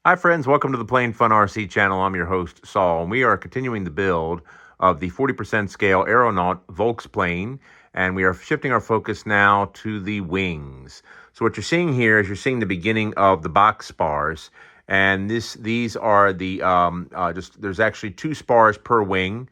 Hi friends, welcome to the Plane Fun RC channel. I'm your host Saul, and we are continuing the build of the 40% scale Aeronaut Volksplane, and we are shifting our focus now to the wings. So what you're seeing here is you're seeing the beginning of the box spars, and these are the there's actually 2 spars per wing.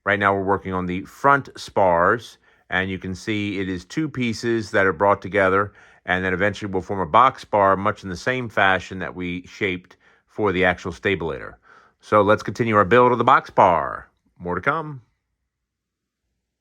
Right now we're working on the front spars, and you can see it is 2 pieces that are brought together, and then eventually will form a box spar much in the same fashion that we shaped for the actual stabilator. So let's continue our build of the box spar. More to come.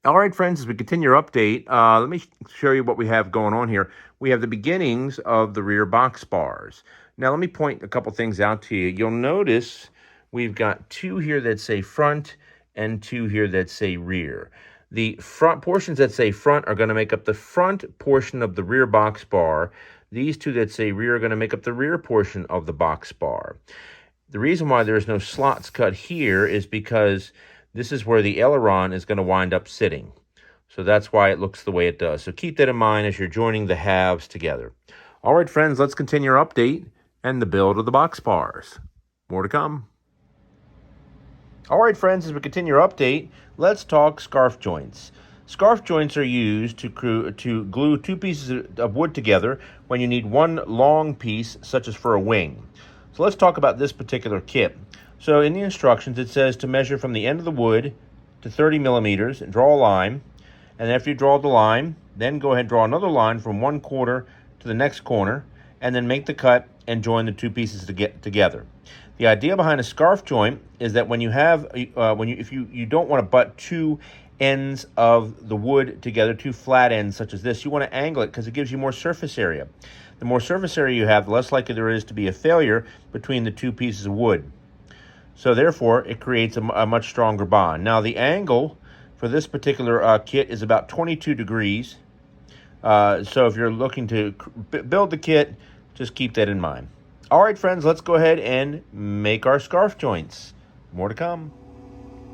All right, friends, as we continue our update, let me show you what we have going on here. We have the beginnings of the rear box spars. Now, let me point a couple things out to you. You'll notice we've got 2 here that say front and 2 here that say rear. The front portions that say front are going to make up the front portion of the rear box bar. These 2 that say rear are going to make up the rear portion of the box bar. The reason why there's no slots cut here is because this is where the aileron is going to wind up sitting. So that's why it looks the way it does. So keep that in mind as you're joining the halves together. All right, friends, let's continue our update and the build of the box bars. More to come. All right, friends, as we continue our update, let's talk scarf joints. Scarf joints are used to glue 2 pieces of wood together when you need one long piece, such as for a wing. So let's talk about this particular kit. So in the instructions, it says to measure from the end of the wood to 30 millimeters and draw a line. And after you draw the line, then go ahead and draw another line from one corner to the next corner, and then make the cut and join the 2 pieces to get together. The idea behind a scarf joint is that when you have, if you don't want to butt 2 ends of the wood together, 2 flat ends such as this, you want to angle it because it gives you more surface area. The more surface area you have, the less likely there is to be a failure between the 2 pieces of wood. So therefore, it creates a much stronger bond. Now, the angle for this particular kit is about 22 degrees. So if you're looking to build the kit, just keep that in mind. All right, friends, let's go ahead and make our scarf joints. More to come.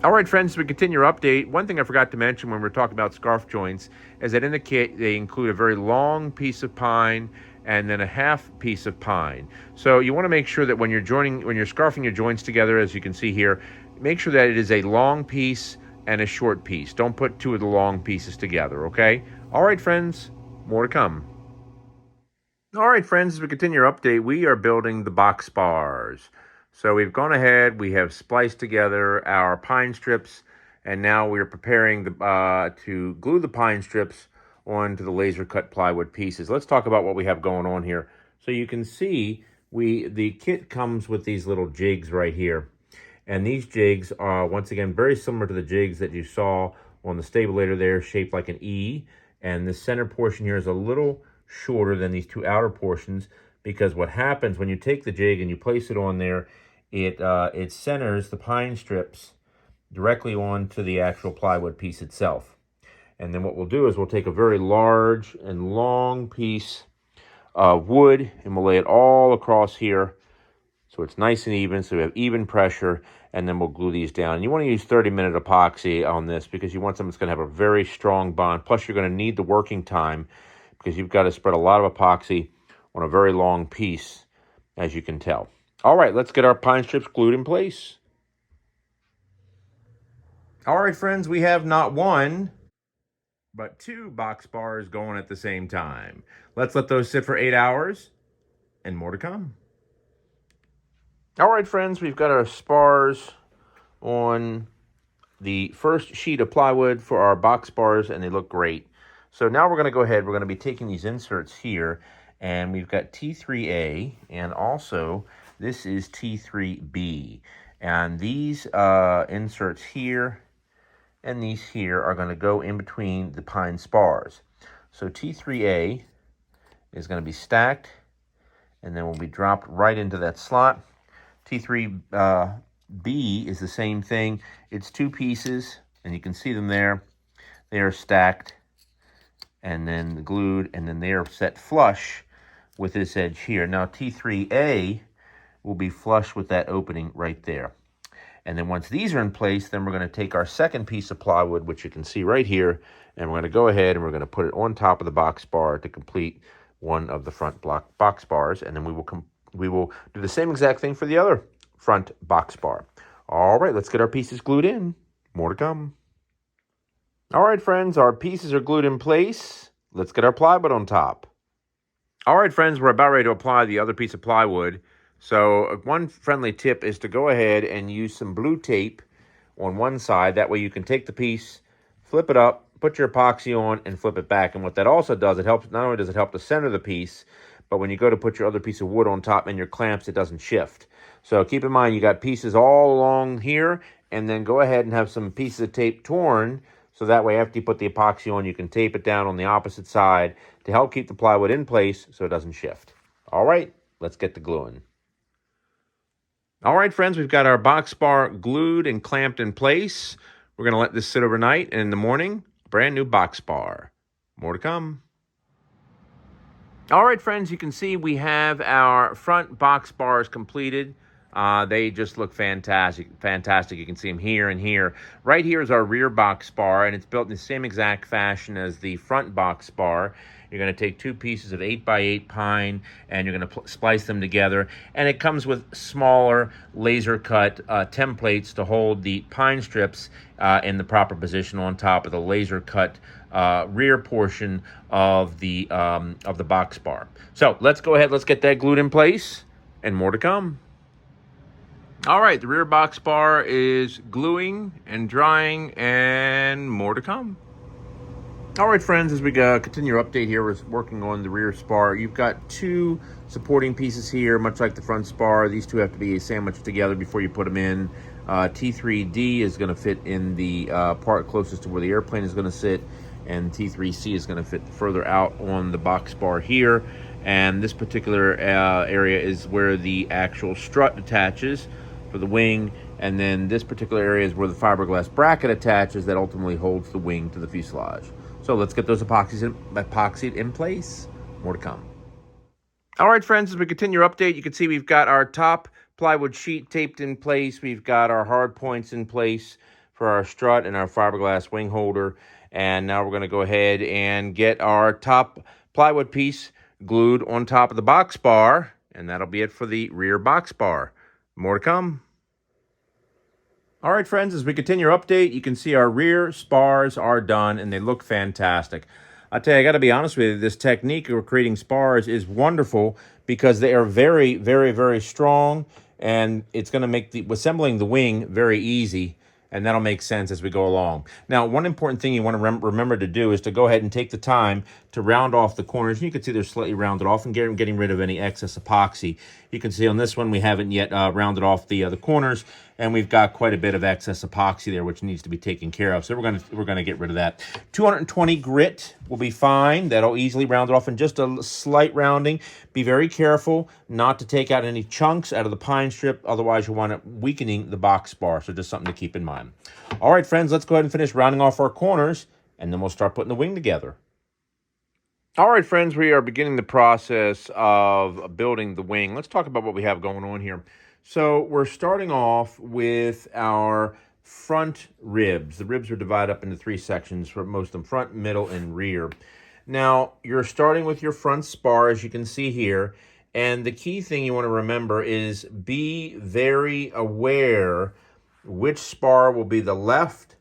All right, friends, we continue our update. One thing I forgot to mention when we're talking about scarf joints is that in the kit, they include a very long piece of pine and then a half piece of pine. So you want to make sure that when you're scarfing your joints together, as you can see here, make sure that it is a long piece and a short piece. Don't put 2 of the long pieces together, okay? All right, friends, more to come. All right, friends, as we continue our update, we are building the box bars. So we've gone ahead, we have spliced together our pine strips, and now we are preparing to glue the pine strips onto the laser cut plywood pieces. Let's talk about what we have going on here. So you can see the kit comes with these little jigs right here. And these jigs are, once again, very similar to the jigs that you saw on the stabilator there, shaped like an E. And the center portion here is a little shorter than these 2 outer portions, because what happens when you take the jig and you place it on there, it centers the pine strips directly onto the actual plywood piece itself. And then what we'll do is we'll take a very large and long piece of wood and we'll lay it all across here so it's nice and even, so we have even pressure, and then we'll glue these down. And you want to use 30-minute epoxy on this because you want something that's going to have a very strong bond. Plus, you're going to need the working time because you've got to spread a lot of epoxy on a very long piece, as you can tell. All right, let's get our pine strips glued in place. All right, friends, we have not 1, but 2 box bars going at the same time. Let's let those sit for 8 hours, and more to come. All right, friends, we've got our spars on the first sheet of plywood for our box bars, and they look great. So now we're going to go ahead, we're going to be taking these inserts here, and we've got T3A, and also this is T3B. And these inserts here and these here are going to go in between the pine spars. So T3A is going to be stacked, and then will be dropped right into that slot. T3B is the same thing. It's 2 pieces, and you can see them there. They are stacked and then glued, and then they are set flush with this edge here. Now T3A will be flush with that opening right there. And then once these are in place, then we're going to take our second piece of plywood, which you can see right here, and we're going to go ahead and we're going to put it on top of the box bar to complete one of the front block box bars, and then we will we will do the same exact thing for the other front box bar. All right, let's get our pieces glued in. More to come. All right, friends, our pieces are glued in place. Let's get our plywood on top. All right, friends, we're about ready to apply the other piece of plywood. So one friendly tip is to go ahead and use some blue tape on one side. That way you can take the piece, flip it up, put your epoxy on, and flip it back. And what that also does, it helps, not only does it help to center the piece, but when you go to put your other piece of wood on top and your clamps, it doesn't shift. So keep in mind, you got pieces all along here, and then go ahead and have some pieces of tape torn, so that way after you put the epoxy on, you can tape it down on the opposite side to help keep the plywood in place so it doesn't shift. All right, let's get to gluing. All right, friends, we've got our box bar glued and clamped in place. We're going to let this sit overnight, and in the morning, brand new box bar. More to come. All right, friends, you can see we have our front box bars completed. They just look fantastic. You can see them here and here. Right here is our rear box bar, and it's built in the same exact fashion as the front box bar. You're going to take two pieces of 8x8 pine, and you're going to splice them together. And it comes with smaller laser-cut templates to hold the pine strips in the proper position on top of the laser-cut rear portion of the box bar. So let's go ahead. Let's get that glued in place, and more to come. All right, the rear box bar is gluing and drying, and more to come. All right, friends, as we continue our update here, we're working on the rear spar. You've got two supporting pieces here, much like the front spar. These two have to be sandwiched together before you put them in. T3D is going to fit in the part closest to where the airplane is going to sit, and T3C is going to fit further out on the box bar here. And this particular area is where the actual strut attaches for the wing, and then this particular area is where the fiberglass bracket attaches that ultimately holds the wing to the fuselage. So let's get those epoxied in place. More to come. All right, friends, as we continue our update, you can see we've got our top plywood sheet taped in place. We've got our hard points in place for our strut and our fiberglass wing holder. And now we're going to go ahead and get our top plywood piece glued on top of the box bar. And that'll be it for the rear box bar. More to come. All right, friends, as we continue our update, you can see our rear spars are done, and they look fantastic. I tell you, I got to be honest with you, this technique of creating spars is wonderful because they are very, very, very strong, and it's going to make assembling the wing very easy, and that'll make sense as we go along. Now, one important thing you want to remember to do is to go ahead and take the time to round off the corners. You can see they're slightly rounded off, and getting rid of any excess epoxy. You can see on this one we haven't yet rounded off the corners, and we've got quite a bit of excess epoxy there, which needs to be taken care of. So we're gonna get rid of that. 220 grit will be fine. That'll easily round it off, and just a slight rounding. Be very careful not to take out any chunks out of the pine strip, otherwise you'll wind up weakening the box bar. So just something to keep in mind. All right, friends, let's go ahead and finish rounding off our corners, and then we'll start putting the wing together. All right, friends, we are beginning the process of building the wing. Let's talk about what we have going on here. So we're starting off with our front ribs. The ribs are divided up into three sections, for most of them, front, middle, and rear. Now, you're starting with your front spar, as you can see here, and the key thing you want to remember is be very aware which spar will be the left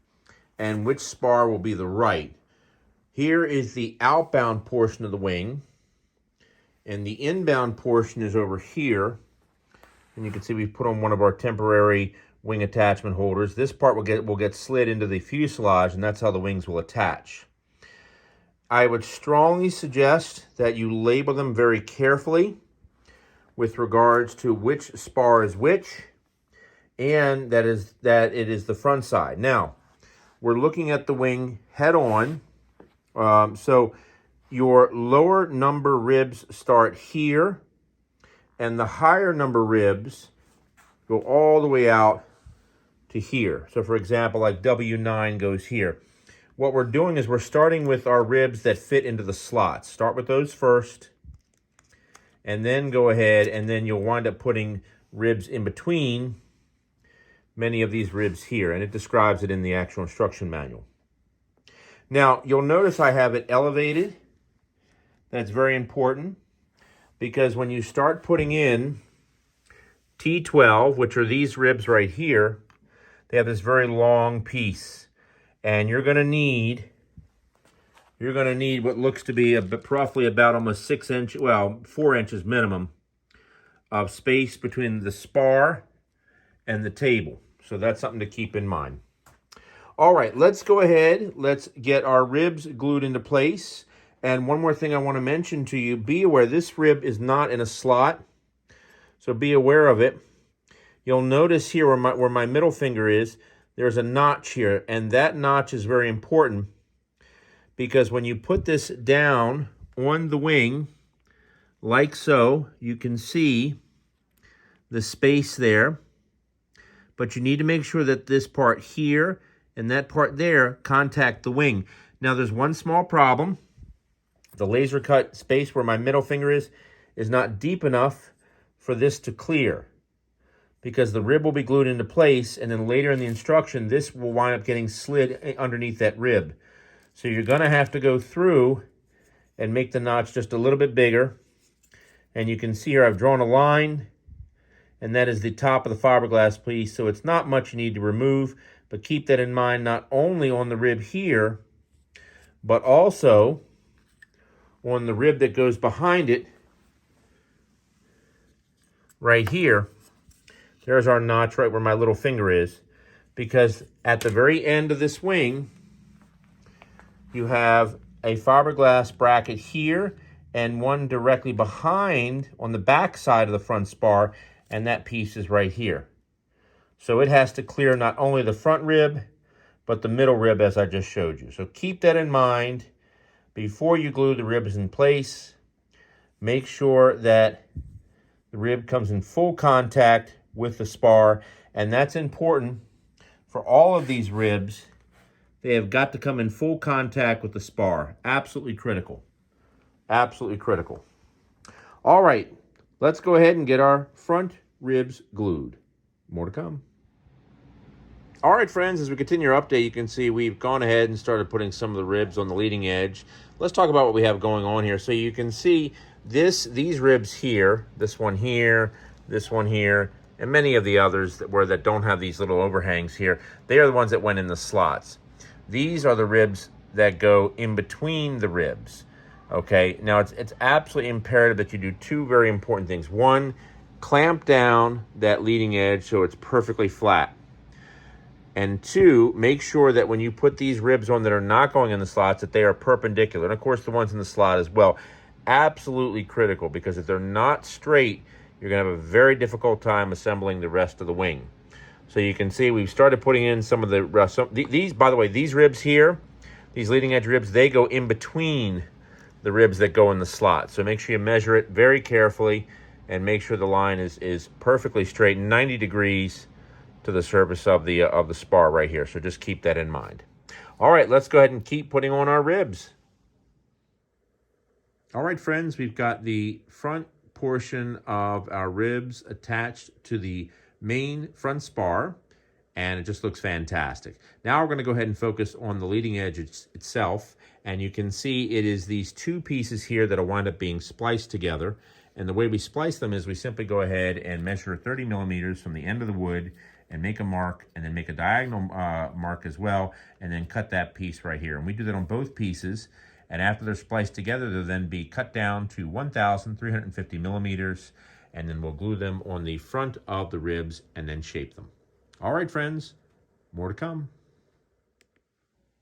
and which spar will be the right. Here is the outbound portion of the wing, and the inbound portion is over here. And you can see we've put on one of our temporary wing attachment holders. This part will get slid into the fuselage, and that's how the wings will attach. I would strongly suggest that you label them very carefully with regards to which spar is which, and that it is the front side. Now, we're looking at the wing head on. So your lower number ribs start here, and the higher number ribs go all the way out to here. So for example, like W9 goes here. What we're doing is we're starting with our ribs that fit into the slots. Start with those first, and then go ahead, and then you'll wind up putting ribs in between many of these ribs here, and it describes it in the actual instruction manual. Now, you'll notice I have it elevated. That's very important, because when you start putting in T12, which are these ribs right here. They have this very long piece, and you're going to need what looks to be roughly about almost 6 inches, well, 4 inches minimum of space between the spar and the table. So that's something to keep in mind. All right, let's go ahead. Let's get our ribs glued into place. And one more thing I want to mention to you, be aware this rib is not in a slot, so be aware of it. You'll notice here where my middle finger is, there's a notch here, and that notch is very important because when you put this down on the wing, like so, you can see the space there, but you need to make sure that this part here and that part there contact the wing. Now, there's one small problem. The laser cut space where my middle finger is not deep enough for this to clear, because the rib will be glued into place, and then later in the instruction, this will wind up getting slid underneath that rib. So you're going to have to go through and make the notch just a little bit bigger. And you can see here I've drawn a line, and that is the top of the fiberglass piece. So it's not much you need to remove, but keep that in mind not only on the rib here, but also on the rib that goes behind it right here. There's our notch right where my little finger is, because at the very end of this wing, you have a fiberglass bracket here and one directly behind on the back side of the front spar, and that piece is right here. So it has to clear not only the front rib, but the middle rib as I just showed you. So keep that in mind before you glue the ribs in place. Make sure that the rib comes in full contact with the spar, and that's important for all of these ribs. They have got to come in full contact with the spar. Absolutely critical. Absolutely critical. All right, let's go ahead and get our front ribs glued. More to come. All right, friends, as we continue our update, you can see we've gone ahead and started putting some of the ribs on the leading edge. Let's talk about what we have going on here. So you can see these ribs here, this one here, and many of the others that don't have these little overhangs here, they are the ones that went in the slots. These are the ribs that go in between the ribs. Okay, now it's absolutely imperative that you do two very important things. One, clamp down that leading edge so it's perfectly flat. And two, make sure that when you put these ribs on that are not going in the slots, that they are perpendicular. And of course, the ones in the slot as well. Absolutely critical, because if they're not straight, you're going to have a very difficult time assembling the rest of the wing. So you can see we've started putting in some of these, by the way, these ribs here, these leading edge ribs, they go in between the ribs that go in the slot. So make sure you measure it very carefully and make sure the line is perfectly straight, 90 degrees to the surface of the spar right here. So just keep that in mind. All right, let's go ahead and keep putting on our ribs. All right, friends, we've got the front portion of our ribs attached to the main front spar, and it just looks fantastic. Now we're going to go ahead and focus on the leading edge itself, and you can see it is these two pieces here that will wind up being spliced together. And the way we splice them is we simply go ahead and measure 30 millimeters from the end of the wood and make a mark, and then make a diagonal mark as well, and then cut that piece right here. And we do that on both pieces, and after they're spliced together, they'll then be cut down to 1,350 millimeters, and then we'll glue them on the front of the ribs and then shape them. All right, friends, more to come.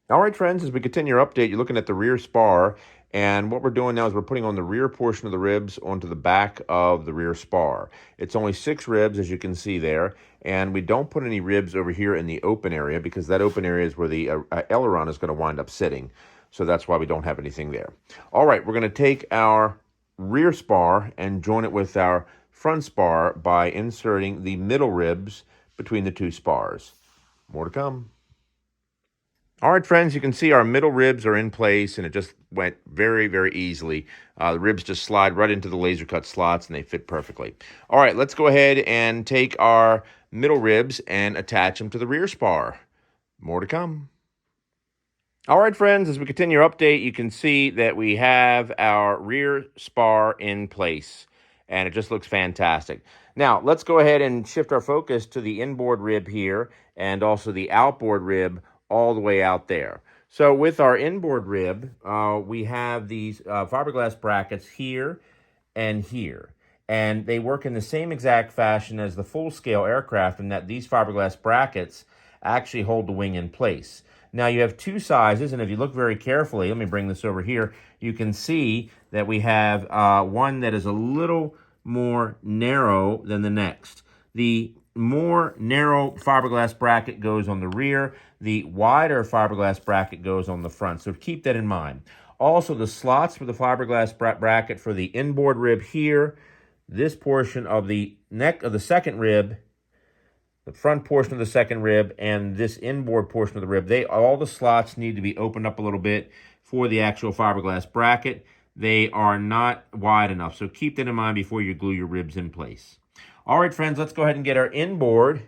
All right, friends, as we continue our update, you're looking at the rear spar, and what we're doing now is we're putting on the rear portion of the ribs onto the back of the rear spar. It's only 6 ribs, as you can see there, and we don't put any ribs over here in the open area because that open area is where the aileron is going to wind up sitting. So that's why we don't have anything there. All right, we're going to take our rear spar and join it with our front spar by inserting the middle ribs between the two spars. More to come. All right, friends, you can see our middle ribs are in place, and it just went very, very easily. The ribs just slide right into the laser cut slots, and they fit perfectly. All right, let's go ahead and take our middle ribs and attach them to the rear spar. More to come. All right, friends, as we continue our update, you can see that we have our rear spar in place. and it just looks fantastic. Now, let's go ahead and shift our focus to the inboard rib here and also the outboard rib all the way out there. So with our inboard rib, we have these fiberglass brackets here and here. And they work in the same exact fashion as the full-scale aircraft in that these fiberglass brackets actually hold the wing in place. Now you have two sizes, and if you look very carefully, let me bring this over here, you can see that we have one that is a little more narrow than the next. The more narrow fiberglass bracket goes on the rear, the wider fiberglass bracket goes on the front, so keep that in mind. Also, the slots for the fiberglass bracket for the inboard rib here, this portion of the neck of the second rib, the front portion of the second rib, and this inboard portion of the rib, all the slots need to be opened up a little bit for the actual fiberglass bracket. They are not wide enough, so keep that in mind before you glue your ribs in place. All right, friends, let's go ahead and get our inboard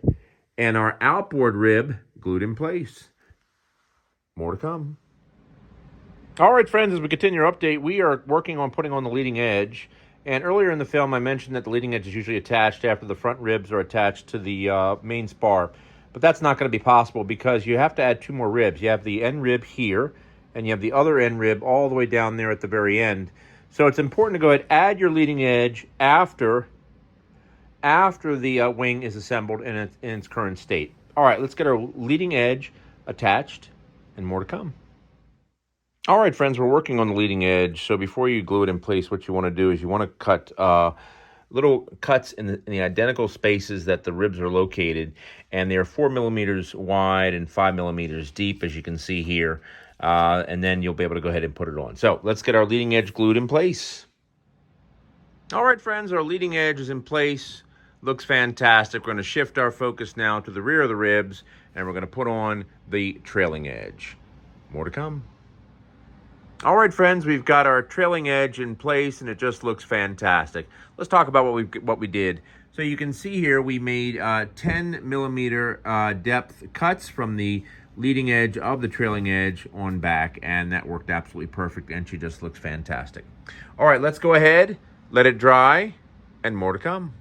and our outboard rib glued in place. More to come. All right, friends, as we continue our update, we are working on putting on the leading edge. And earlier in the film, I mentioned that the leading edge is usually attached after the front ribs are attached to the main spar. But that's not going to be possible because you have to add two more ribs. You have the end rib here, and you have the other end rib all the way down there at the very end. So it's important to go ahead and add your leading edge after the wing is assembled in its current state. All right, let's get our leading edge attached, and more to come. All right, friends, we're working on the leading edge. So before you glue it in place, what you want to do is you want to cut little cuts in the identical spaces that the ribs are located. And they're 4 millimeters wide and 5 millimeters deep, as you can see here. And then you'll be able to go ahead and put it on. So let's get our leading edge glued in place. All right, friends, our leading edge is in place. Looks fantastic. We're going to shift our focus now to the rear of the ribs, and we're going to put on the trailing edge. More to come. All right, friends, we've got our trailing edge in place, and it just looks fantastic. Let's talk about what we did. So you can see here we made 10 millimeter depth cuts from the leading edge of the trailing edge on back, and that worked absolutely perfect, and she just looks fantastic. All right, let's go ahead, let it dry, and more to come.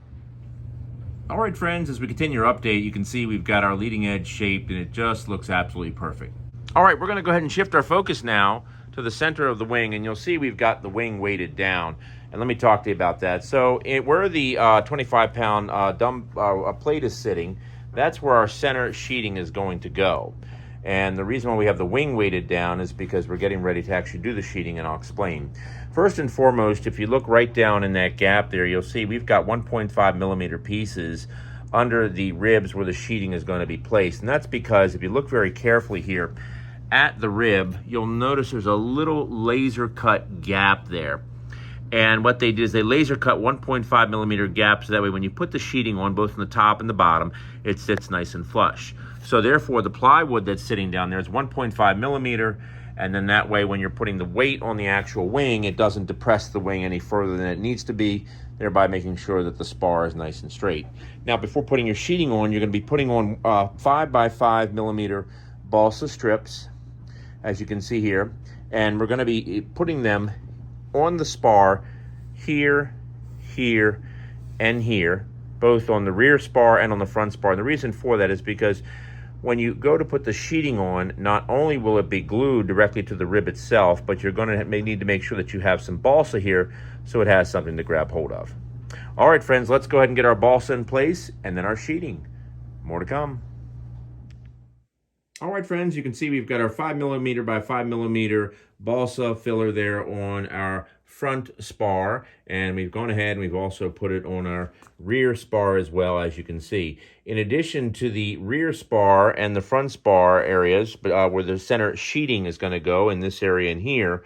All right, friends, as we continue our update, you can see we've got our leading edge shaped, and it just looks absolutely perfect. All right, we're going to go ahead and shift our focus now to the center of the wing, and you'll see we've got the wing weighted down. And let me talk to you about that. So where the 25-pound plate is sitting, that's where our center sheeting is going to go. And the reason why we have the wing weighted down is because we're getting ready to actually do the sheeting, and I'll explain. First and foremost, if you look right down in that gap there, you'll see we've got 1.5 millimeter pieces under the ribs where the sheeting is going to be placed. And that's because if you look very carefully here, at the rib, you'll notice there's a little laser cut gap there. And what they did is they laser cut 1.5 millimeter gap, so that way when you put the sheeting on, both on the top and the bottom, it sits nice and flush. So therefore, the plywood that's sitting down there is 1.5 millimeter, and then that way when you're putting the weight on the actual wing, it doesn't depress the wing any further than it needs to be, thereby making sure that the spar is nice and straight. Now, before putting your sheeting on, you're going to be putting on 5 by 5 millimeter balsa strips, as you can see here, and we're going to be putting them on the spar here, here, and here, both on the rear spar and on the front spar. And the reason for that is because when you go to put the sheeting on, not only will it be glued directly to the rib itself, but you're going to need to make sure that you have some balsa here so it has something to grab hold of. All right, friends, let's go ahead and get our balsa in place and then our sheeting. More to come. All right, friends, you can see we've got our 5 millimeter by 5 millimeter balsa filler there on our front spar, and we've gone ahead and we've also put it on our rear spar as well, as you can see. In addition to the rear spar and the front spar areas, where the center sheeting is going to go in this area and here,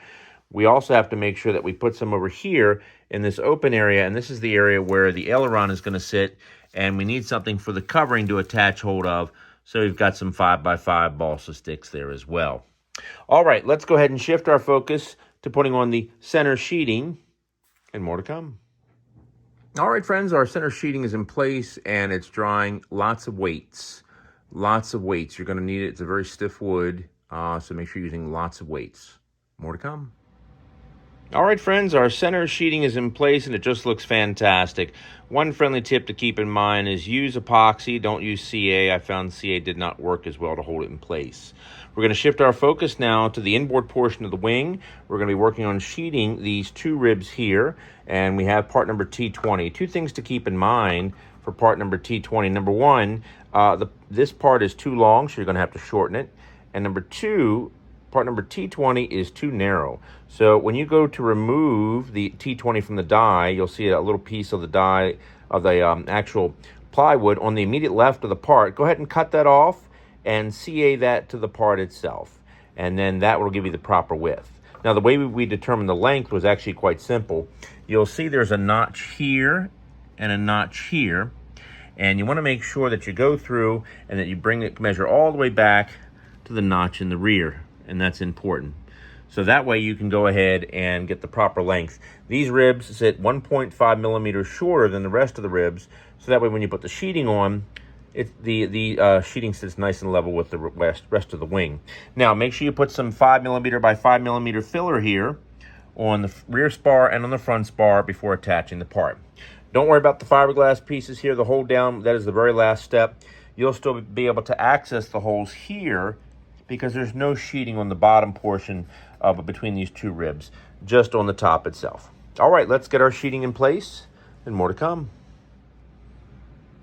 we also have to make sure that we put some over here in this open area, and this is the area where the aileron is going to sit, and we need something for the covering to attach hold of. So we've got some 5 by 5 balsa sticks there as well. All right, let's go ahead and shift our focus to putting on the center sheeting, and more to come. All right, friends, our center sheeting is in place, and it's drying. Lots of weights. Lots of weights. You're going to need it. It's a very stiff wood, so make sure you're using lots of weights. More to come. All right, friends, our center sheeting is in place and it just looks fantastic. One friendly tip to keep in mind is use epoxy, don't use CA. I found CA did not work as well to hold it in place. We're going to shift our focus now to the inboard portion of the wing. We're going to be working on sheeting these two ribs here, and we have part number T20. Two things to keep in mind for part number T20. Number one, this part is too long, so you're going to have to shorten it. And number two, part number T20 is too narrow. So when you go to remove the T20 from the die, you'll see a little piece of the die of the actual plywood on the immediate left of the part. Go ahead and cut that off and CA that to the part itself. And then that will give you the proper width. Now the way we determined the length was actually quite simple. You'll see there's a notch here and a notch here. And you want to make sure that you go through and that you bring it, measure all the way back to the notch in the rear. And that's important. So that way you can go ahead and get the proper length. These ribs sit 1.5 millimeters shorter than the rest of the ribs, so that way when you put the sheeting on, the sheeting sits nice and level with the rest of the wing. Now make sure you put some 5 millimeter by 5 millimeter filler here on the rear spar and on the front spar before attaching the part. Don't worry about the fiberglass pieces here. The hold down, that is the very last step. You'll still be able to access the holes here because there's no sheeting on the bottom portion between these two ribs, just on the top itself. All right, let's get our sheeting in place and more to come.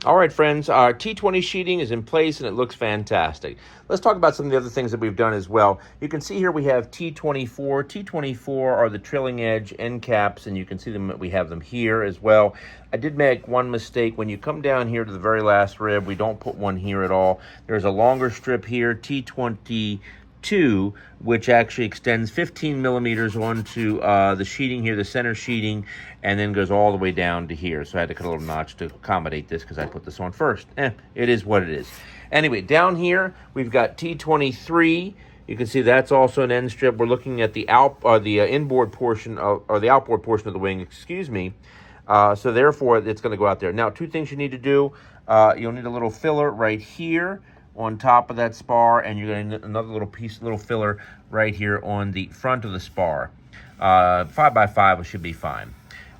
All right, friends, our T20 sheeting is in place and it looks fantastic. Let's talk about some of the other things that we've done as well. You can see here we have T24. T24 are the trailing edge end caps, and you can see them. We have them here as well. I did make one mistake. When you come down here to the very last rib, we don't put one here at all. There's a longer strip here, T22, which actually extends 15 millimeters onto the sheeting here, the center sheeting, and then goes all the way down to here. So I had to cut a little notch to accommodate this because I put this on first. It is what it is. Anyway, down here we've got T23. You can see that's also an end strip. We're looking at the inboard portion or the outboard portion of the wing, excuse me. So therefore, it's going to go out there. Now, two things you need to do. You'll need a little filler right here on top of that spar, and you're going to need another little filler right here on the front of the spar. 5x5 should be fine.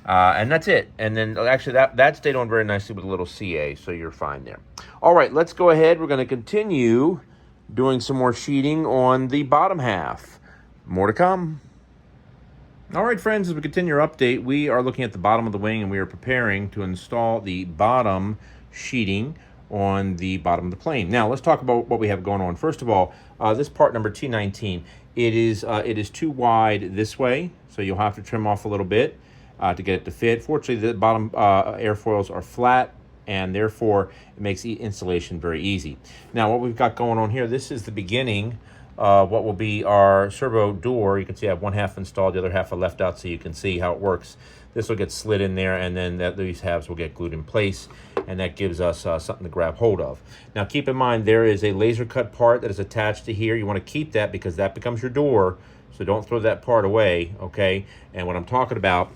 And that's it. And then actually that stayed on very nicely with a little CA, so you're fine there. All right, let's go ahead. We're going to continue doing some more sheeting on the bottom half. More to come. All right, friends, as we continue our update, we are looking at the bottom of the wing and we are preparing to install the bottom sheeting on the bottom of the plane. Now, let's talk about what we have going on. First of all, this part number T19, it is too wide this way, so you'll have to trim off a little bit to get it to fit. Fortunately, the bottom airfoils are flat, and therefore it makes installation very easy. Now, what we've got going on here, this is the beginning what will be our servo door. You can see I have one half installed, the other half I left out so you can see how it works. This will get slid in there, and then these halves will get glued in place, and that gives us something to grab hold of. Now keep in mind there is a laser cut part that is attached to here. You want to keep that because that becomes your door, so don't throw that part away, okay? And what I'm talking about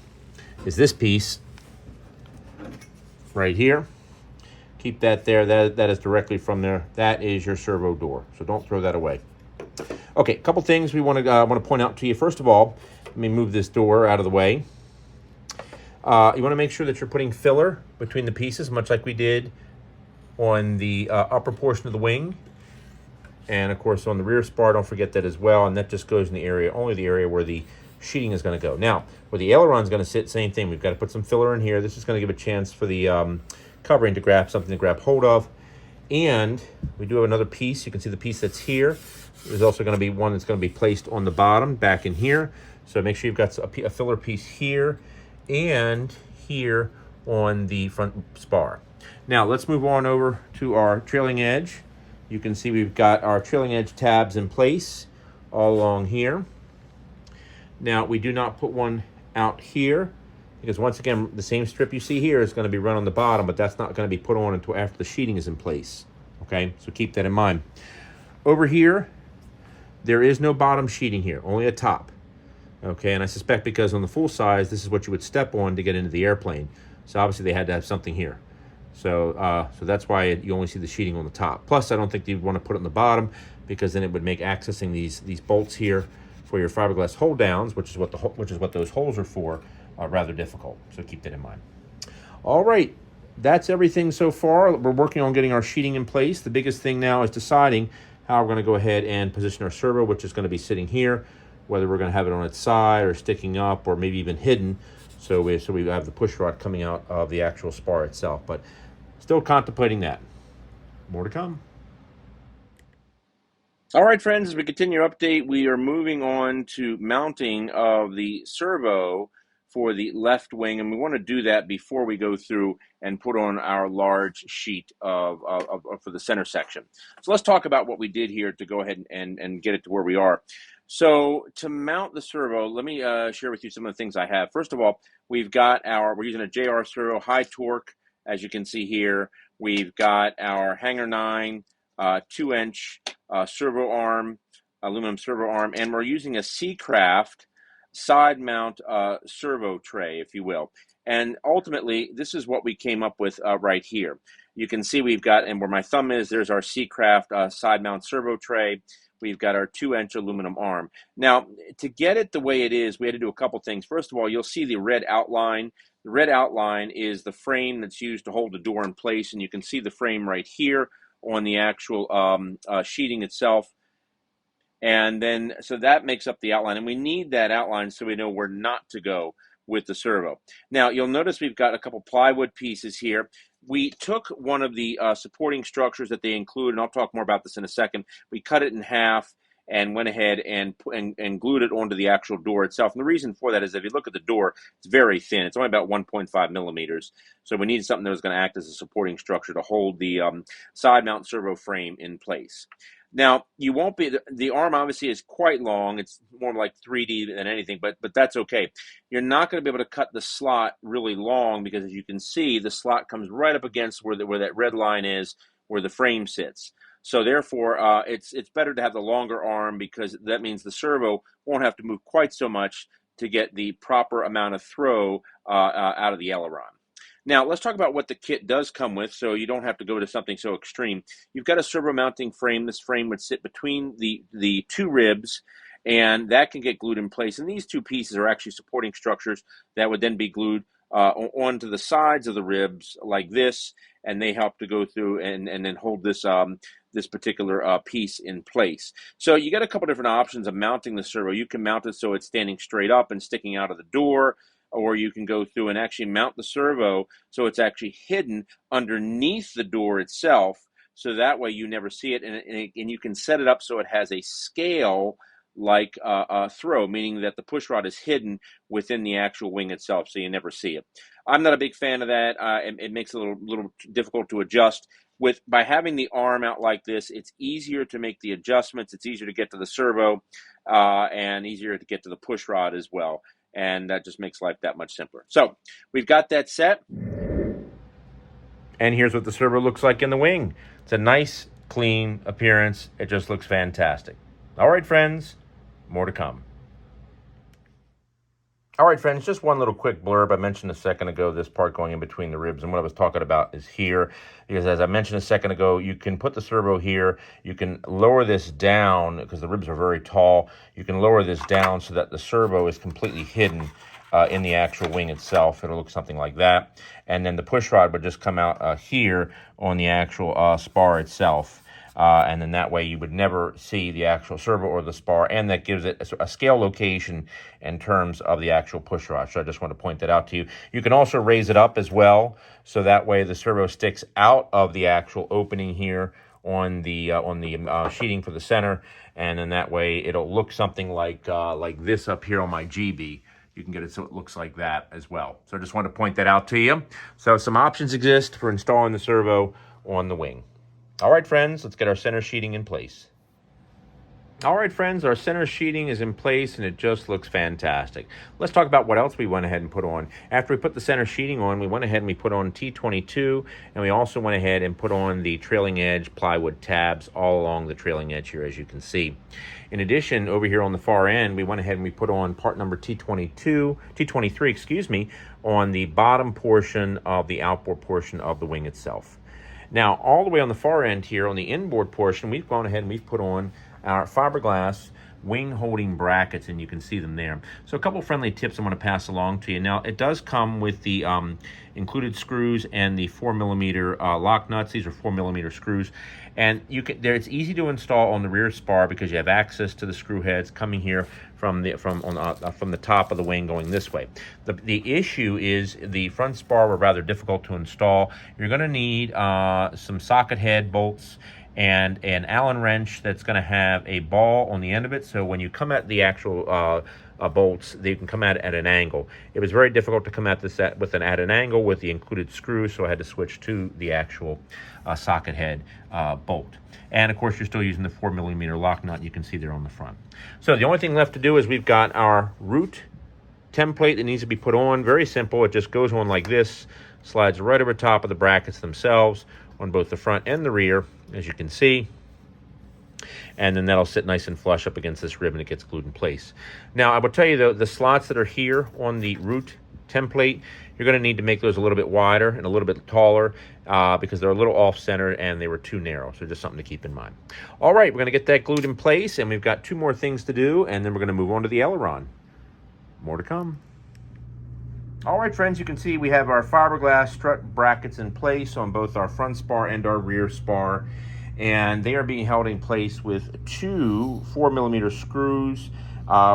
is this piece right here. Keep that there. That is directly from there. That is your servo door, so don't throw that away. Okay, a couple things we want to point out to you. First of all, let me move this door out of the way. You want to make sure that you're putting filler between the pieces, much like we did on the upper portion of the wing. And of course on the rear spar, don't forget that as well. And that just goes in the area, only the area where the sheeting is going to go. Now, where the aileron is going to sit, same thing. We've got to put some filler in here. This is going to give a chance for the covering to grab something to grab hold of. And we do have another piece. You can see the piece that's here. There's also going to be one that's going to be placed on the bottom, back in here. So make sure you've got a filler piece here and here on the front spar. Now let's move on over to our trailing edge. You can see we've got our trailing edge tabs in place all along here. Now we do not put one out here because once again the same strip you see here is going to be run on the bottom, but that's not going to be put on until after the sheeting is in place. Okay, so keep that in mind. Over here there is no bottom sheeting here, only a top. Okay, and I suspect because on the full size, this is what you would step on to get into the airplane. So obviously they had to have something here. So so that's why you only see the sheeting on the top. Plus, I don't think you'd want to put it on the bottom because then it would make accessing these bolts here for your fiberglass hold downs, which is what those holes are for, rather difficult. So keep that in mind. All right, that's everything so far. We're working on getting our sheeting in place. The biggest thing now is deciding how we're going to go ahead and position our servo, which is going to be sitting here, whether we're going to have it on its side or sticking up or maybe even hidden. So we have the push rod coming out of the actual spar itself, but still contemplating that. More to come. All right, friends, as we continue our update, we are moving on to mounting of the servo for the left wing, and we want to do that before we go through and put on our large sheet for the center section. So let's talk about what we did here to go ahead and get it to where we are. So to mount the servo, let me share with you some of the things I have. First of all, we're using a JR servo, high torque, as you can see here. We've got our Hanger 9 2-inch servo arm, aluminum servo arm, and we're using a Seacraft side mount servo tray, if you will. And ultimately, this is what we came up with right here. You can see we've got, and where my thumb is, there's our Seacraft side mount servo tray. We've got our 2-inch aluminum arm. Now, to get it the way it is, we had to do a couple things. First of all, you'll see the red outline. The red outline is the frame that's used to hold the door in place, and you can see the frame right here on the actual sheeting itself. And then, so that makes up the outline, and we need that outline so we know where not to go with the servo. Now, you'll notice we've got a couple plywood pieces here. We took one of the supporting structures that they include, and I'll talk more about this in a second. We cut it in half and went ahead and glued it onto the actual door itself. And the reason for that is if you look at the door, it's very thin. It's only about 1.5 millimeters. So we needed something that was going to act as a supporting structure to hold the side mount servo frame in place. Now, you won't be, the arm obviously is quite long. It's more like 3D than anything, but that's okay. You're not going to be able to cut the slot really long because, as you can see, the slot comes right up against where that red line is, where the frame sits. So therefore, it's better to have the longer arm because that means the servo won't have to move quite so much to get the proper amount of throw out of the aileron. Now, let's talk about what the kit does come with so you don't have to go to something so extreme. You've got a servo mounting frame. This frame would sit between the two ribs, and that can get glued in place. And these two pieces are actually supporting structures that would then be glued onto the sides of the ribs like this, and they help to go through and then hold this this particular piece in place. So you got a couple different options of mounting the servo. You can mount it so it's standing straight up and sticking out of the door, or you can go through and actually mount the servo so it's actually hidden underneath the door itself, so that way you never see it, and you can set it up so it has a scale like a throw, meaning that the push rod is hidden within the actual wing itself, so you never see it. I'm not a big fan of that. It makes it a little difficult to adjust. By having the arm out like this, it's easier to make the adjustments. It's easier to get to the servo and easier to get to the push rod as well. And that just makes life that much simpler. So we've got that set. And here's what the servo looks like in the wing. It's a nice, clean appearance. It just looks fantastic. All right, friends, more to come. All right, friends, just one little quick blurb. I mentioned a second ago this part going in between the ribs, and what I was talking about is here, because as I mentioned a second ago, you can put the servo here. You can lower this down because the ribs are very tall. You can lower this down so that the servo is completely hidden in the actual wing itself. It'll look something like that. And then the push rod would just come out here on the actual spar itself. And then that way you would never see the actual servo or the spar, and that gives it a scale location in terms of the actual push rod. So I just want to point that out to you. You can also raise it up as well, so that way the servo sticks out of the actual opening here on the sheeting for the center, and then that way it'll look something like this up here on my GB. You can get it so it looks like that as well. So I just want to point that out to you. So some options exist for installing the servo on the wing. All right, friends, let's get our center sheeting in place. All right, friends, our center sheeting is in place, and it just looks fantastic. Let's talk about what else we went ahead and put on. After we put the center sheeting on, we went ahead and we put on T22, and we also went ahead and put on the trailing edge plywood tabs all along the trailing edge here, as you can see. In addition, over here on the far end, we went ahead and we put on part number T23, excuse me, on the bottom portion of the outboard portion of the wing itself. Now, all the way on the far end here, on the inboard portion, we've gone ahead and we've put on our fiberglass wing holding brackets, and you can see them there. So a couple friendly tips I'm going to pass along to you. Now, it does come with the included screws and the 4mm lock nuts. These are 4mm screws, and it's easy to install on the rear spar because you have access to the screw heads coming here from the top of the wing going this way. The issue is the front spar were rather difficult to install. You're going to need some socket head bolts and an Allen wrench that's going to have a ball on the end of it, so when you come at the actual bolts, they can come at an angle. It was very difficult to come at this at an angle with the included screws, so I had to switch to the actual socket head bolt. And of course, you're still using the 4mm lock nut you can see there on the front. So the only thing left to do is we've got our root template that needs to be put on. Very simple. It just goes on like this, slides right over top of the brackets themselves on both the front and the rear, as you can see. And then that'll sit nice and flush up against this rib and it gets glued in place. Now, I will tell you, the slots that are here on the root template, you're going to need to make those a little bit wider and a little bit taller because they're a little off-center and they were too narrow. So just something to keep in mind. All right, we're going to get that glued in place, and we've got 2 more things to do, and then we're going to move on to the aileron. More to come. All right, friends, you can see we have our fiberglass strut brackets in place on both our front spar and our rear spar, and they are being held in place with 2 4mm screws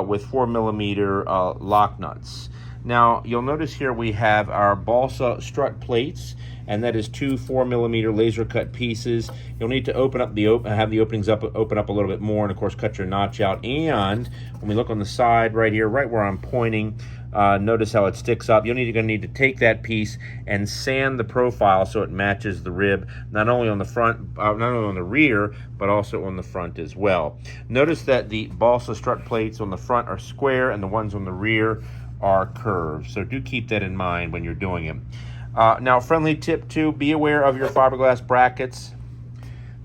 with 4mm lock nuts. Now, you'll notice here we have our balsa strut plates, and that is 2 4mm laser cut pieces. You'll need to have the openings open up a little bit more, and of course cut your notch out. And when we look on the side right here, right where I'm pointing, notice how it sticks up. You're going to need to take that piece and sand the profile so it matches the rib, not only on the front, not only on the rear, but also on the front as well. Notice that the balsa strut plates on the front are square and the ones on the rear are curved. So do keep that in mind when you're doing it. Now, friendly tip too, be aware of your fiberglass brackets.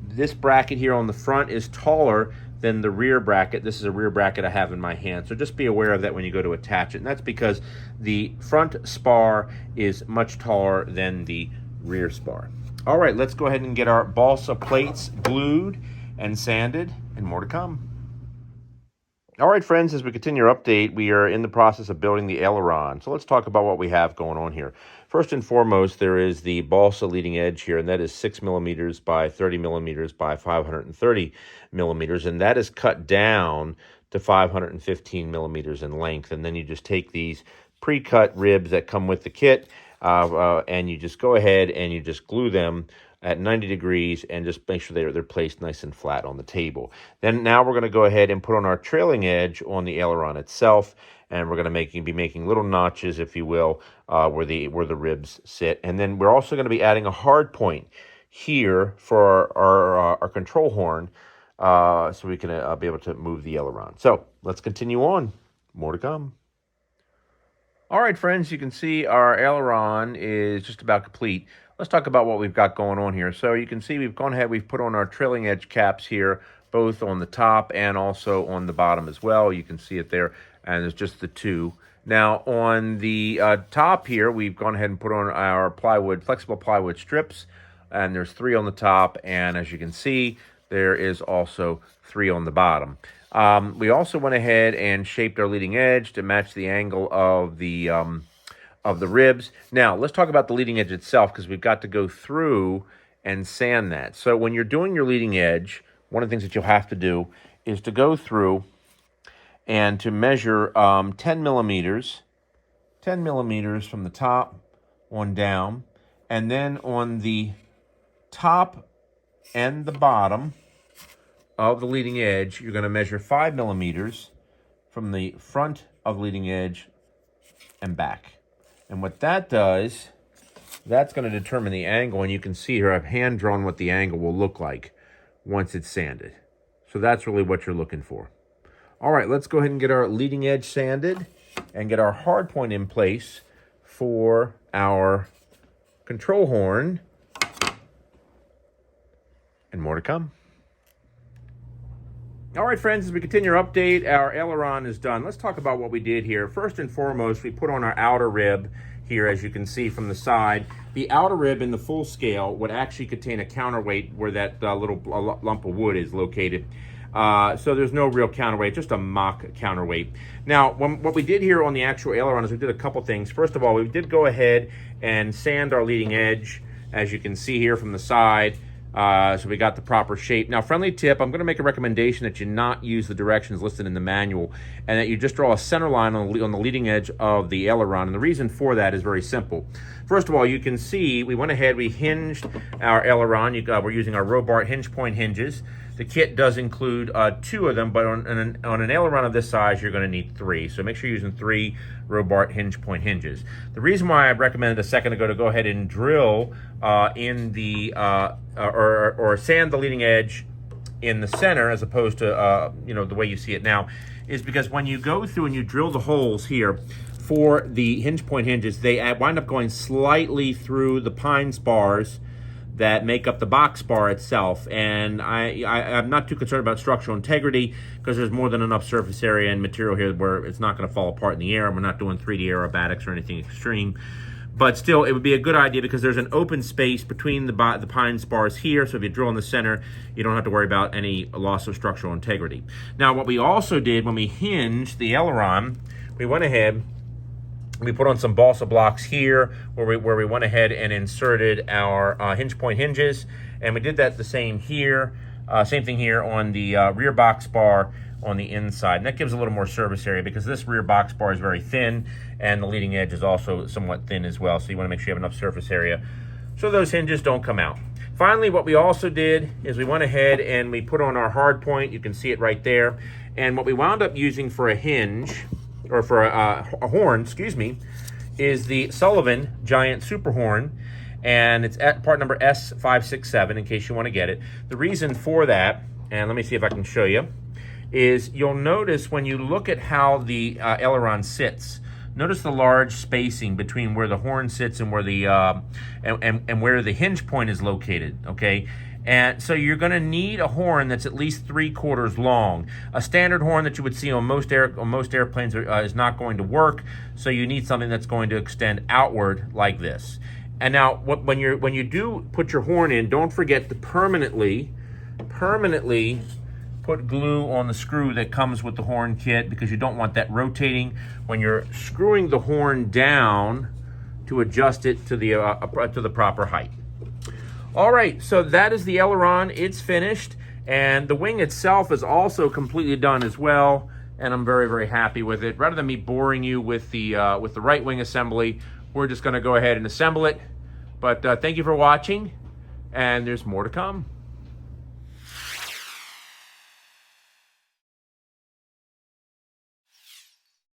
This bracket here on the front is taller than the rear bracket. This is a rear bracket I have in my hand, so just be aware of that when you go to attach it. And that's because the front spar is much taller than the rear spar. All right, let's go ahead and get our balsa plates glued and sanded, and more to come. All right, friends, as we continue our update, we are in the process of building the aileron. So let's talk about what we have going on here. First and foremost, there is the balsa leading edge here, and that is 6mm by 30mm by 530mm, and that is cut down to 515mm in length. And then you just take these pre-cut ribs that come with the kit, and you just go ahead and you just glue them at 90 degrees and just make sure they're placed nice and flat on the table. Then now we're going to go ahead and put on our trailing edge on the aileron itself, and we're going to be making little notches, if you will, where the ribs sit. And then we're also going to be adding a hard point here for our control horn, so we can be able to move the aileron. So let's continue on. More to come. All right, friends, you can see our aileron is just about complete. Let's talk about what we've got going on here. So you can see we've gone ahead, we've put on our trailing edge caps here, both on the top and also on the bottom as well. You can see it there, and there's just the 2. Now on the top here, we've gone ahead and put on our flexible plywood strips, and there's 3 on the top, and as you can see, there is also 3 on the bottom. We also went ahead and shaped our leading edge to match the angle of the ribs. Now, let's talk about the leading edge itself, because we've got to go through and sand that. So when you're doing your leading edge, one of the things that you'll have to do is to go through and to measure 10 millimeters from the top on down, and then on the top and the bottom of the leading edge, you're going to measure 5 millimeters from the front of the leading edge and back. And what that does, that's going to determine the angle, and you can see here I've hand drawn what the angle will look like once it's sanded. So that's really what you're looking for. All right, let's go ahead and get our leading edge sanded and get our hard point in place for our control horn, and more to come. All right, friends, as we continue our update, our aileron is done. Let's talk about what we did here. First and foremost, we put on our outer rib here, as you can see from the side. The outer rib in the full scale would actually contain a counterweight where that little lump of wood is located. So there's no real counterweight, just a mock counterweight. Now, what we did here on the actual aileron is we did a couple things. First of all, we did go ahead and sand our leading edge, as you can see here from the side. So we got the proper shape. Now, friendly tip, I'm going to make a recommendation that you not use the directions listed in the manual and that you just draw a center line on the leading edge of the aileron. And the reason for that is very simple. First of all, you can see we went ahead, we hinged our aileron. We're using our Robart hinge point hinges. The kit does include 2 of them, but on an aileron of this size, you're going to need 3. So make sure you're using 3 Robart hinge point hinges. The reason why I recommended a second ago to go ahead and drill in the or sand the leading edge in the center as opposed to the way you see it now is because when you go through and you drill the holes here for the hinge point hinges, they wind up going slightly through the pine spars that make up the box bar itself. And I'm not too concerned about structural integrity because there's more than enough surface area and material here where it's not going to fall apart in the air. We're not doing 3D aerobatics or anything extreme. But still, it would be a good idea because there's an open space between the pine spars here. So if you drill in the center, you don't have to worry about any loss of structural integrity. Now, what we also did when we hinged the aileron, we went ahead, we put on some balsa blocks here where we went ahead and inserted our hinge point hinges. And we did that the same here, same thing here on the rear box bar on the inside. And that gives a little more surface area because this rear box bar is very thin and the leading edge is also somewhat thin as well. So you want to make sure you have enough surface area so those hinges don't come out. Finally, what we also did is we went ahead and we put on our hard point. You can see it right there. And what we wound up using for a hinge, or for a horn, excuse me, is the Sullivan Giant Super Horn, and it's at part number S567 in case you want to get it. The reason for that, and let me see if I can show you, is you'll notice when you look at how the aileron sits, notice the large spacing between where the horn sits and where the and where the hinge point is located, okay? And so you're going to need a horn that's at least 3/4 long. A standard horn that you would see on most airplanes is not going to work. So you need something that's going to extend outward like this. And now, when you do put your horn in, don't forget to permanently put glue on the screw that comes with the horn kit because you don't want that rotating when you're screwing the horn down to adjust it to the proper height. All right, so that is the aileron. It's finished, and the wing itself is also completely done as well, and I'm very, very happy with it. Rather than me boring you with the right wing assembly, we're just going to go ahead and assemble it. But thank you for watching, and there's more to come.